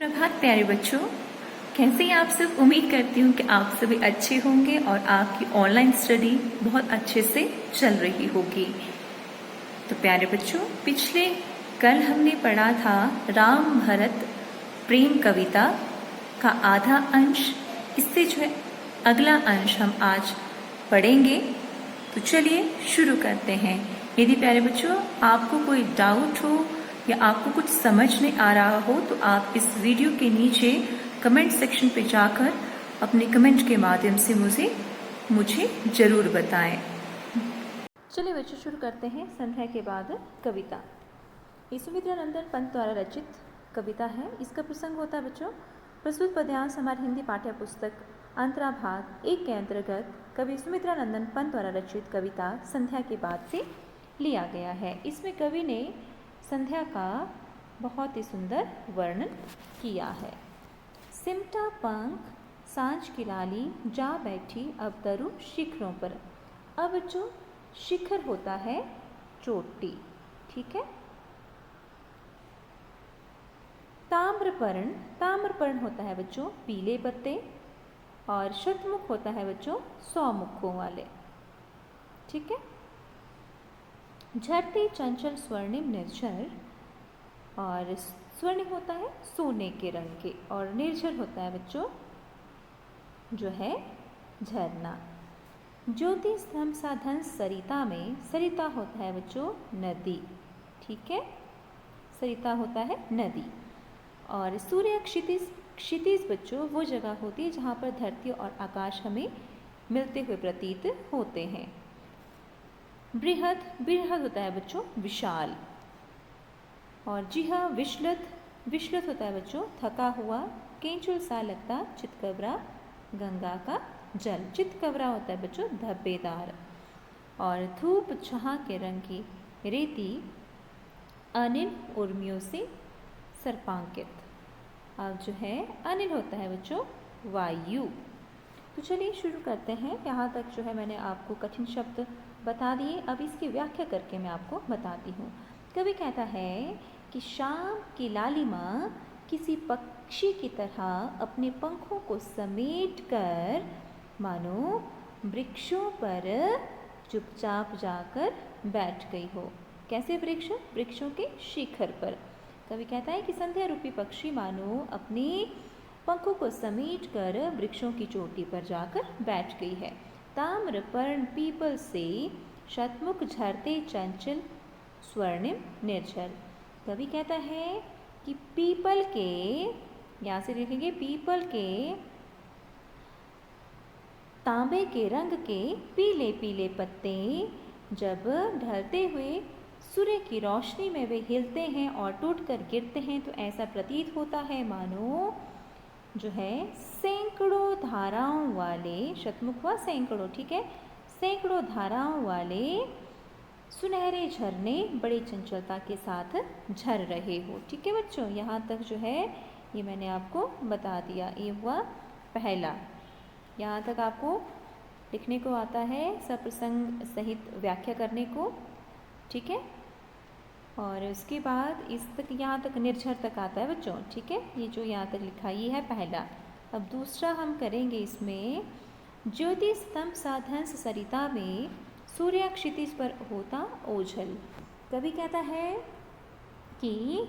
प्रभात प्यारे बच्चों, कैसे हैं आप सब। उम्मीद करती हूँ कि आप सभी अच्छे होंगे और आपकी ऑनलाइन स्टडी बहुत अच्छे से चल रही होगी। तो प्यारे बच्चों, पिछले कल हमने पढ़ा था राम भरत प्रेम कविता का आधा अंश। इससे जो है अगला अंश हम आज पढ़ेंगे। तो चलिए शुरू करते हैं। यदि प्यारे बच्चों आपको कोई डाउट हो या आपको कुछ समझ नहीं आ रहा हो तो आप इस वीडियो के नीचे कमेंट सेक्शन पे जाकर अपने कमेंट के माध्यम से मुझे ज़रूर बताएं। चलिए बच्चों शुरू करते हैं। संध्या के बाद कविता ये सुमित्रानंदन पंत द्वारा रचित कविता है। इसका प्रसंग होता है बच्चों प्रस्तुत पद्यांश हमारी हिंदी पाठ्य पुस्तक अंतरा भाग 1 के अंतर्गत कवि सुमित्रानंदन पंत द्वारा रचित कविता संध्या के बाद से लिया गया है। इसमें कवि ने संध्या का बहुत ही सुंदर वर्णन किया है। सिमटा पंख सांझ की लाली जा बैठी अब तरु शिखरों पर। अब बच्चों शिखर होता है चोटी, ठीक है। ताम्रपर्ण होता है बच्चों पीले पत्ते और शतमुख होता है बच्चों 100 मुखों वाले, ठीक है। झरते चंचल स्वर्णिम निर्झर और स्वर्णिम होता है सोने के रंग के और निर्झर होता है बच्चों जो है झरना। ज्योति स्तंभ साधन सरिता में सरिता होता है बच्चों नदी, ठीक है। सरिता होता है नदी और सूर्य क्षितिज बच्चों वो जगह होती है जहाँ पर धरती और आकाश हमें मिलते हुए प्रतीत होते हैं। बृहद होता है बच्चों विशाल और जिहा विश्लत होता है बच्चों थका हुआ। केंचुल सा लगता चितकबरा गंगा का जल। चितकबरा होता है बच्चों धब्बेदार और धूप छहा के रंग की रेती अनिल उर्मियों से सर्पांकित। अब जो है अनिल होता है बच्चों वायु। तो चलिए शुरू करते हैं। यहाँ तक जो है मैंने आपको कठिन शब्द बता दिए। अब इसकी व्याख्या करके मैं आपको बताती हूँ। कवि कहता है कि शाम की लालिमा किसी पक्षी की तरह अपने पंखों को समेट कर मानो वृक्षों पर चुपचाप जाकर बैठ गई हो। कैसे वृक्षों के शिखर पर। कवि कहता है कि संध्या रूपी पक्षी मानो अपने पंखों को समेट कर वृक्षों की चोटी पर जाकर बैठ गई है। ताम्रपर्ण पीपल से शतमुख झरते चंचल स्वर्णिम निर्झर। कवि कहता है कि पीपल के, यहाँ से देखेंगे पीपल के तांबे के रंग के पीले पीले पत्ते जब ढलते हुए सूर्य की रोशनी में वे हिलते हैं और टूटकर गिरते हैं तो ऐसा प्रतीत होता है मानो जो है सैकड़ों धाराओं वाले, शतमुख व सैकड़ों, ठीक है, सैकड़ों धाराओं वाले सुनहरे झरने बड़ी चंचलता के साथ झर रहे हो, ठीक है बच्चों। यहाँ तक जो है ये मैंने आपको बता दिया। ये हुआ पहला। यहाँ तक आपको लिखने को आता है सप्रसंग सहित व्याख्या करने को, ठीक है। और उसके बाद इस तक यहाँ तक निर्झर तक आता है बच्चों, ठीक है। ये जो यहाँ तक लिखा ये है पहला। अब दूसरा हम करेंगे इसमें ज्योति स्तंभ साधन सरिता में सूर्य क्षितिज पर होता ओझल। कवि कहता है कि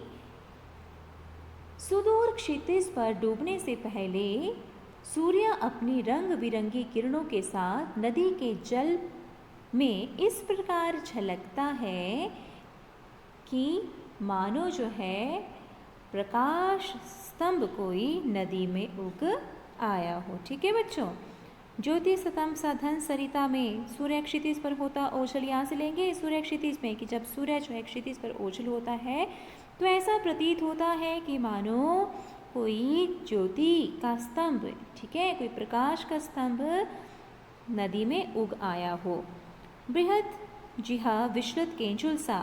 सुदूर क्षितिज पर डूबने से पहले सूर्य अपनी रंग बिरंगी किरणों के साथ नदी के जल में इस प्रकार झलकता है कि मानो जो है प्रकाश स्तंभ कोई नदी में उग आया हो, ठीक है बच्चों। ज्योति स्तंभ साधन सरिता में सूर्य क्षितिज पर होता ओझल। यहाँ से लेंगे सूर्य क्षितिज में कि जब सूर्य जो है क्षितिज पर ओझल होता है तो ऐसा प्रतीत होता है कि मानो कोई ज्योति का स्तंभ, ठीक है, कोई प्रकाश का स्तंभ नदी में उग आया हो। बृहद जिहा विश्रुत केंचुल सा।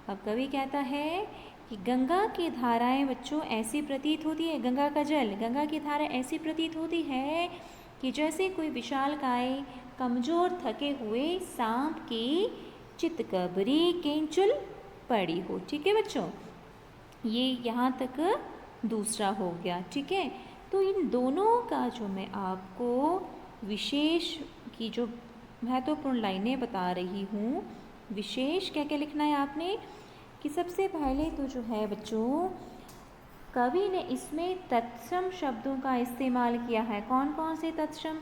अब कवि कहता है कि गंगा की धाराएं बच्चों ऐसी प्रतीत होती है, गंगा का जल, गंगा की धारा ऐसी प्रतीत होती है कि जैसे कोई विशालकाय कमजोर थके हुए सांप की चितकबरी केंचुल पड़ी हो, ठीक है बच्चों। ये यहाँ तक दूसरा हो गया। ठीक है, तो इन दोनों का जो मैं आपको विशेष की जो महत्वपूर्ण लाइनें बता रही हूँ, विशेष क्या क्या लिखना है आपने कि सबसे पहले तो जो है बच्चों, कवि ने इसमें तत्सम शब्दों का इस्तेमाल किया है। कौन कौन से तत्सम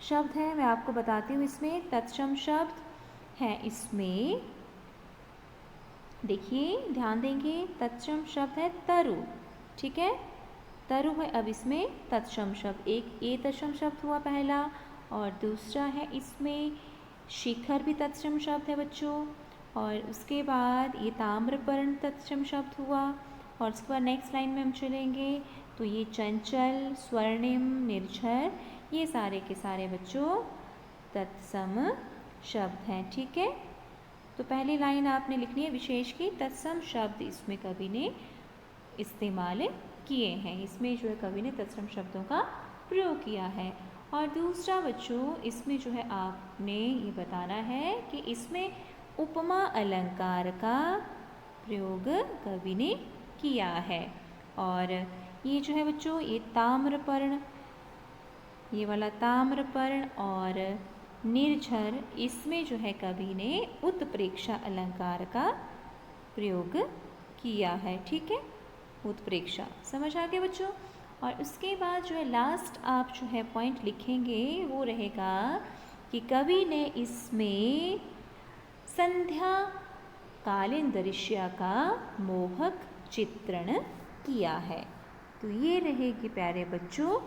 शब्द हैं मैं आपको बताती हूँ। इसमें तत्सम शब्द हैं, इसमें देखिए ध्यान देंगे, तत्सम शब्द है तरु। ठीक है, तरु है। अब इसमें तत्सम शब्द, एक ए तत्सम शब्द हुआ पहला, और दूसरा है इसमें शिखर भी तत्सम शब्द है बच्चों, और उसके बाद ये ताम्रपर्ण तत्सम शब्द हुआ, और उसके बाद नेक्स्ट लाइन में हम चलेंगे तो ये चंचल, स्वर्णिम, निर्झर, ये सारे के सारे बच्चों तत्सम शब्द हैं। ठीक है, तो पहली लाइन आपने लिखनी है विशेष की तत्सम शब्द इसमें कवि ने इस्तेमाल किए हैं। इसमें जो है कवि ने तत्सम शब्दों का प्रयोग किया है। और दूसरा बच्चों, इसमें जो है आपने ये बताना है कि इसमें उपमा अलंकार का प्रयोग कवि ने किया है। और ये जो है बच्चों, ये ताम्रपर्ण, ये वाला ताम्रपर्ण और निर्झर, इसमें जो है कवि ने उत्प्रेक्षा अलंकार का प्रयोग किया है। ठीक है, उत्प्रेक्षा समझ आ गया बच्चों। और उसके बाद जो है लास्ट आप जो है पॉइंट लिखेंगे वो रहेगा कि कवि ने इसमें संध्या कालीन दृश्य का मोहक चित्रण किया है। तो ये रहेगी प्यारे बच्चों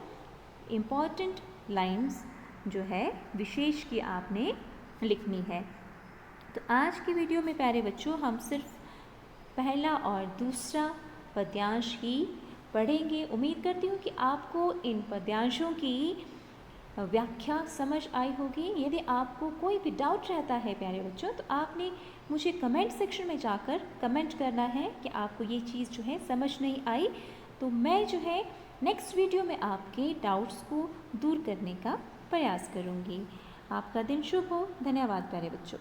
इम्पॉर्टेंट लाइंस जो है विशेष की आपने लिखनी है। तो आज की वीडियो में प्यारे बच्चों हम सिर्फ पहला और दूसरा पद्यांश ही पढ़ेंगे। उम्मीद करती हूँ कि आपको इन पद्यांशों की व्याख्या समझ आई होगी। यदि आपको कोई भी डाउट रहता है प्यारे बच्चों, तो आपने मुझे कमेंट सेक्शन में जाकर कमेंट करना है कि आपको ये चीज़ जो है समझ नहीं आई, तो मैं जो है नेक्स्ट वीडियो में आपके डाउट्स को दूर करने का प्रयास करूँगी। आपका दिन शुभ हो। धन्यवाद प्यारे बच्चों।